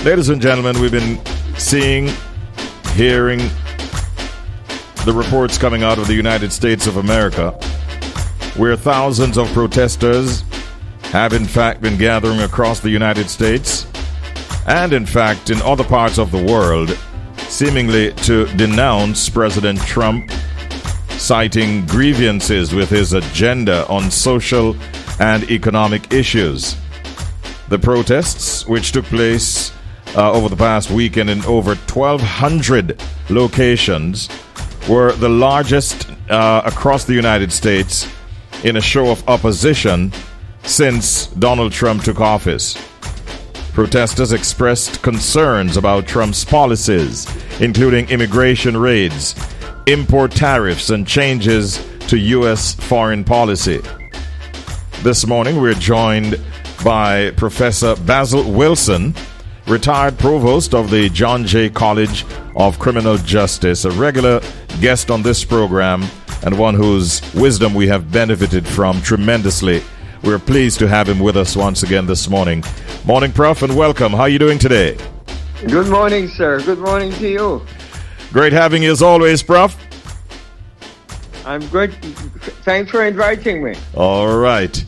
Ladies and gentlemen, we've been seeing, hearing the reports coming out of the United States of America, where thousands of protesters have in fact been gathering across the United States and in fact in other parts of the world, seemingly to denounce President Trump, citing grievances with his agenda on social and economic issues. The protests, which took place over the past weekend in over 1,200 locations, were the largest across the United States in a show of opposition since Donald Trump took office. Protesters expressed concerns about Trump's policies, including immigration raids, import tariffs, and changes to U.S. foreign policy. This morning, we're joined by Professor Basil Wilson, retired Provost of the John Jay College of Criminal Justice, a regular guest on this program and one whose wisdom we have benefited from tremendously. We're pleased to have him with us once again this morning. Morning, Prof, and welcome. How are you doing today? Good morning, sir. Good morning to you. Great having you as always, Prof. I'm good. Thanks for inviting me. All right.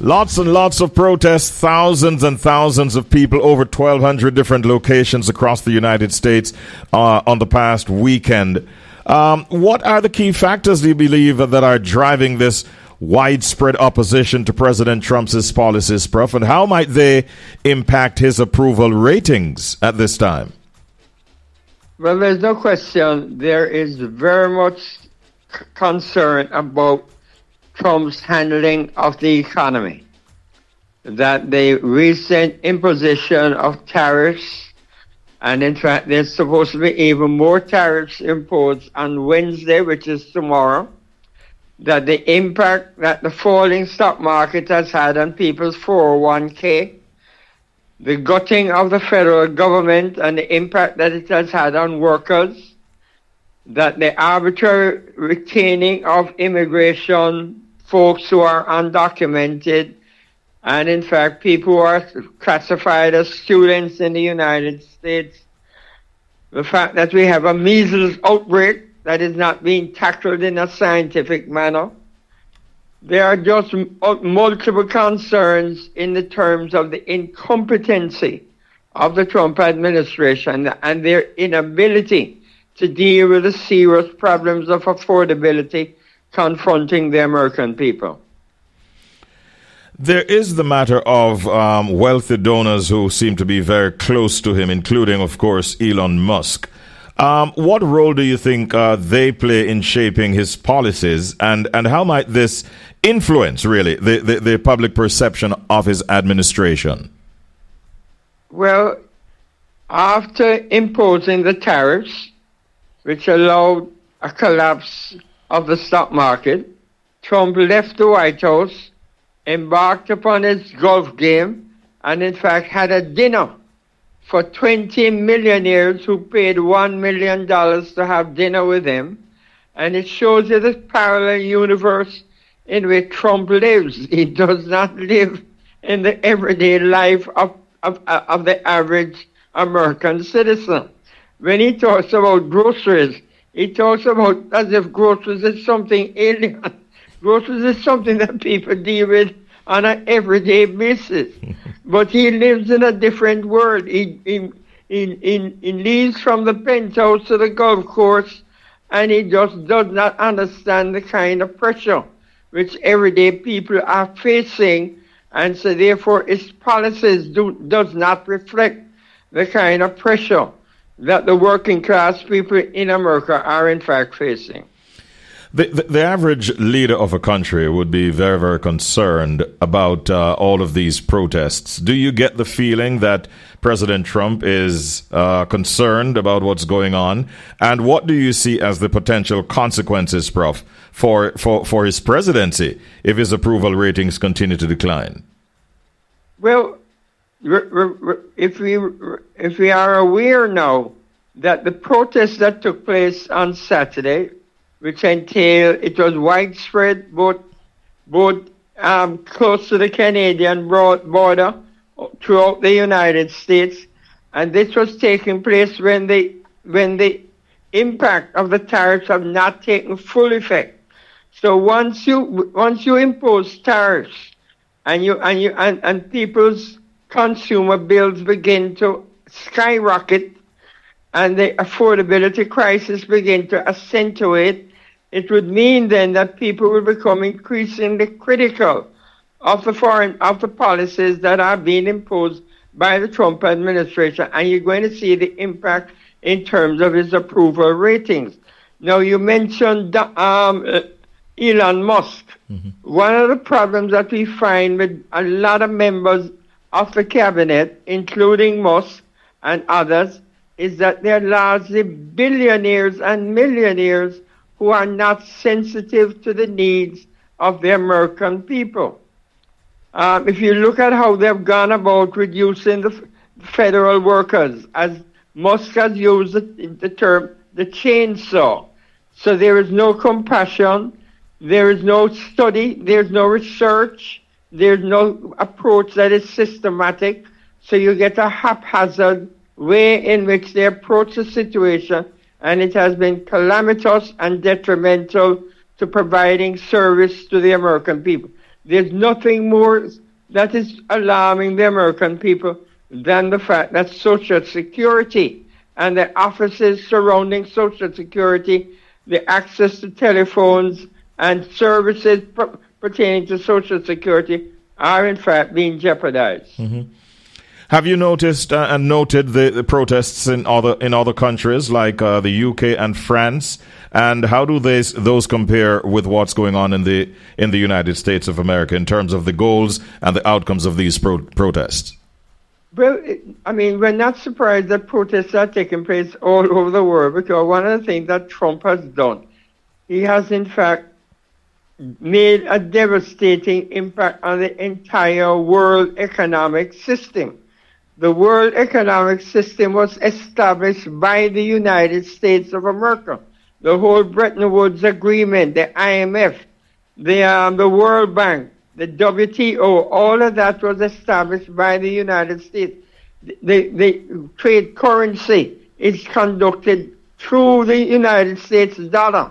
Lots and lots of protests, thousands and thousands of people, over 1,200 different locations across the United States on the past weekend. What are the key factors, do you believe, that are driving this widespread opposition to President Trump's policies, Prof., and how might they impact his approval ratings at this time? Well, there's no question there is very much concern about Trump's handling of the economy, that the recent imposition of tariffs, and in fact there's supposed to be even more tariffs imposed on Wednesday, which is tomorrow, that the impact that the falling stock market has had on people's 401k, the gutting of the federal government and the impact that it has had on workers, that the arbitrary retaining of immigration folks who are undocumented, and in fact people who are classified as students in the United States, the fact that we have a measles outbreak that is not being tackled in a scientific manner. There are just multiple concerns in the terms of the incompetency of the Trump administration and their inability to deal with the serious problems of affordability confronting the American people. There is the matter of wealthy donors who seem to be very close to him, including, of course, Elon Musk. What role do you think they play in shaping his policies, and how might this influence, really, the public perception of his administration? Well, after imposing the tariffs, which allowed a collapse of the stock market, Trump left the White House, embarked upon his golf game, and in fact had a dinner for 20 millionaires who paid $1 million to have dinner with him. And it shows you the parallel universe in which Trump lives. He does not live in the everyday life of the average American citizen. When he talks about groceries, he talks about as if groceries is something alien. Groceries is something that people deal with on an everyday basis. But he lives in a different world. He leaves from the penthouse to the golf course, and he just does not understand the kind of pressure which everyday people are facing, and so therefore his policies does not reflect the kind of pressure that the working class people in America are in fact facing. The average leader of a country would be very, very concerned about all of these protests. Do you get the feeling that President Trump is concerned about what's going on? And what do you see as the potential consequences, Prof, for his presidency if his approval ratings continue to decline? Well, if we are aware now that the protests that took place on Saturday, which it was widespread, both close to the Canadian border throughout the United States, And this was taking place when the impact of the tariffs have not taken full effect. So once you impose tariffs and people's consumer bills begin to skyrocket and the affordability crisis begin to accentuate, it would mean then that people will become increasingly critical of the policies that are being imposed by the Trump administration, and you're going to see the impact in terms of his approval ratings. Now, you mentioned Elon Musk. Mm-hmm. One of the problems that we find with a lot of members of the cabinet, including Musk and others, is that they're largely billionaires and millionaires who are not sensitive to the needs of the American people. If you look at how they've gone about reducing the federal workers, as Musk has used the term, the chainsaw. So there is no compassion, there is no study, there's no research, there's no approach that is systematic. So you get a haphazard way in which they approach the situation, and it has been calamitous and detrimental to providing service to the American people. There's nothing more that is alarming the American people than the fact that Social Security and the offices surrounding Social Security, the access to telephones and services pertaining to Social Security are in fact being jeopardized. Mm-hmm. Have you noticed and noted the protests in other countries like the UK and France? And how do those compare with what's going on in the United States of America in terms of the goals and the outcomes of these protests? Well, I mean, we're not surprised that protests are taking place all over the world, because one of the things that Trump has done, he has in fact made a devastating impact on the entire world economic system. The world economic system was established by the United States of America. The whole Bretton Woods Agreement, the IMF, the World Bank, the WTO, all of that was established by the United States. The trade currency is conducted through the United States dollar.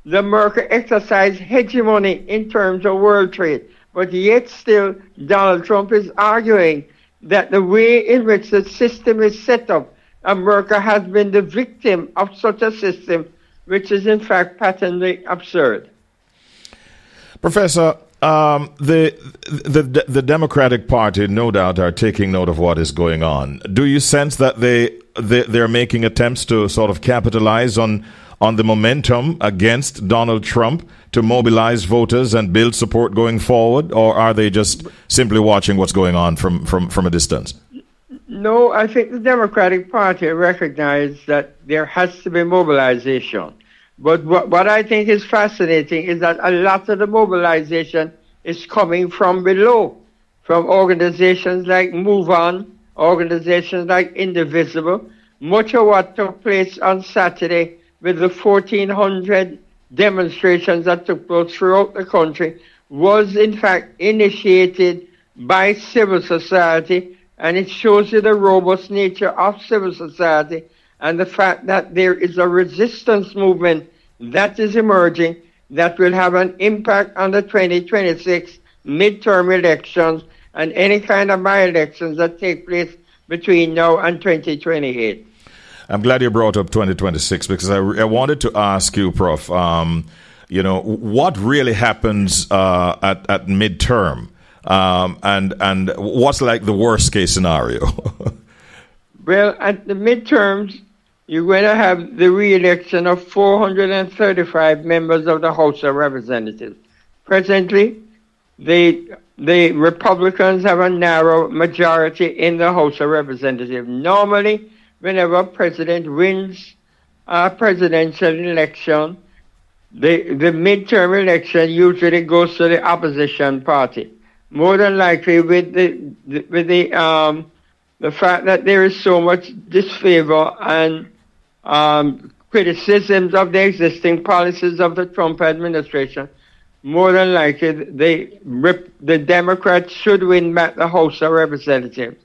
The America exercised hegemony in terms of world trade, but yet still Donald Trump is arguing that the way in which the system is set up, America has been the victim of such a system, which is in fact patently absurd. Professor, the Democratic Party, no doubt, are taking note of what is going on. Do you sense that they're making attempts to sort of capitalize on the momentum against Donald Trump to mobilize voters and build support going forward, or are they just simply watching what's going on from a distance? No, I think the Democratic Party recognizes that there has to be mobilization. But what I think is fascinating is that a lot of the mobilization is coming from below, from organizations like Move On, organizations like Indivisible. Much of what took place on Saturday with the 1,400 demonstrations that took place throughout the country was in fact initiated by civil society, and it shows you the robust nature of civil society and the fact that there is a resistance movement that is emerging that will have an impact on the 2026 midterm elections and any kind of by-elections that take place between now and 2028. I'm glad you brought up 2026 because I wanted to ask you, Prof, what really happens at midterm and what's like the worst case scenario? Well, at the midterms, you're going to have the re-election of 435 members of the House of Representatives. Presently, the Republicans have a narrow majority in the House of Representatives. Normally, whenever a president wins a presidential election, the midterm election usually goes to the opposition party. More than likely, with the fact that there is so much disfavor and criticisms of the existing policies of the Trump administration, more than likely the Democrats should win back the House of Representatives.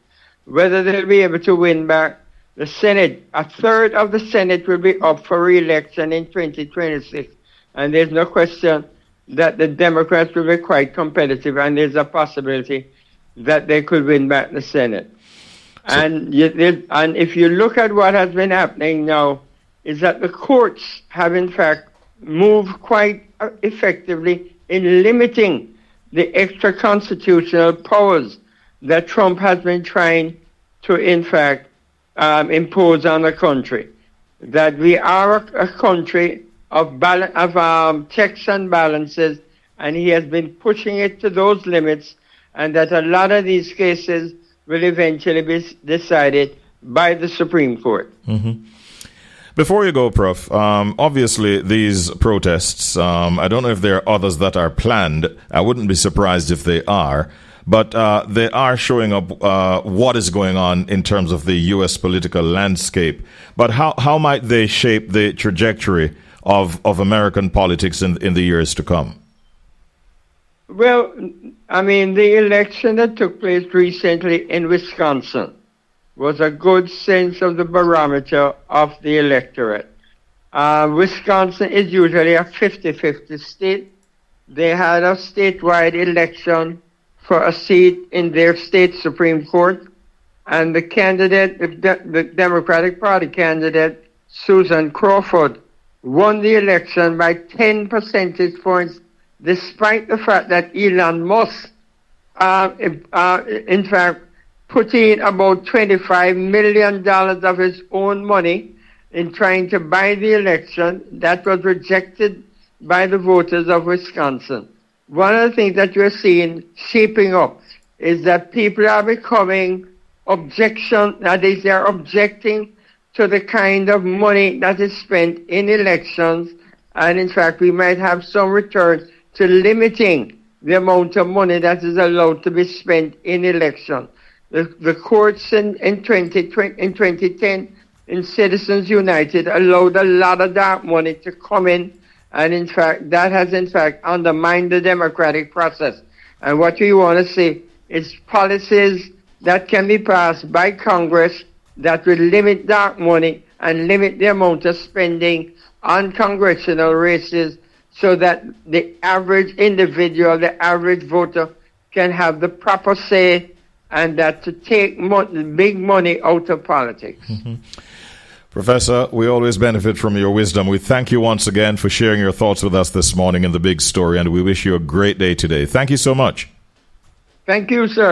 whether they'll be able to win back the Senate. A third of the Senate will be up for re-election in 2026. And there's no question that the Democrats will be quite competitive, and there's a possibility that they could win back the Senate. And if you look at what has been happening now, is that the courts have in fact moved quite effectively in limiting the extra constitutional powers that Trump has been trying to in fact impose on the country. That we are a country of checks and balances, and he has been pushing it to those limits, and that a lot of these cases will eventually be decided by the Supreme Court. Mm-hmm. Before you go, Prof, obviously these protests, I don't know if there are others that are planned. I wouldn't be surprised if they are. But they are showing up what is going on in terms of the U.S. political landscape. But how might they shape the trajectory of American politics in the years to come? Well, I mean, the election that took place recently in Wisconsin was a good sense of the barometer of the electorate. Wisconsin is usually a 50-50 state. They had a statewide election for a seat in their state Supreme Court, and the candidate, the Democratic Party candidate, Susan Crawford, won the election by 10 percentage points, despite the fact that Elon Musk, in fact, put in about $25 million of his own money in trying to buy the election. That was rejected by the voters of Wisconsin. One of the things that you're seeing shaping up is that people are becoming they are objecting to the kind of money that is spent in elections, and in fact we might have some return to limiting the amount of money that is allowed to be spent in elections. The courts in 2010 in Citizens United allowed a lot of that money to come in, and in fact that has in fact undermined the democratic process. And what we want to see is policies that can be passed by Congress that will limit dark money and limit the amount of spending on congressional races, so that the average individual, the average voter, can have the proper say, and that to take big money out of politics. Mm-hmm. Professor, we always benefit from your wisdom. We thank you once again for sharing your thoughts with us this morning in The Big Story, and we wish you a great day today. Thank you so much. Thank you, sir.